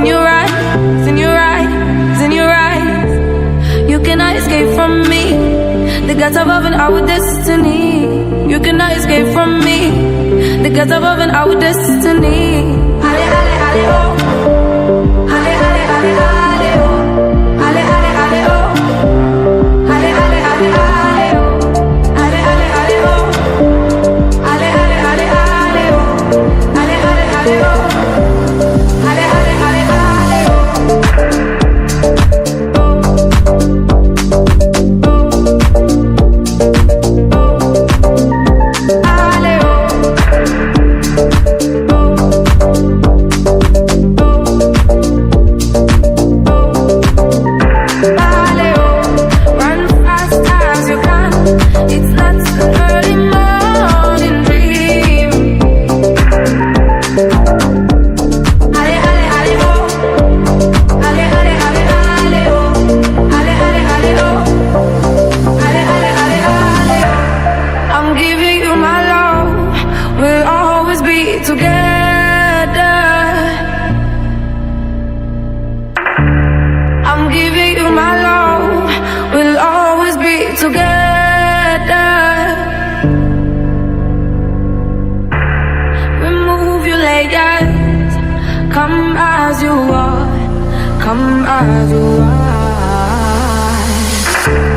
in your eyes, in your eyes, in your eyes. You cannot escape from me. The gods above and our destiny. You cannot escape from me. The gods above and our destiny. Ale, ale, ale, oh. Ale, ale, ale, ale, oh. Ale, ale, ale, oh. Ale, ale, ale, ale, oh. Ale, ale, ale, oh. Ale, ale, ale, ale, oh. Ale, ale, ale, oh. Ale, ale, ale, ale, come as you are, come as you are.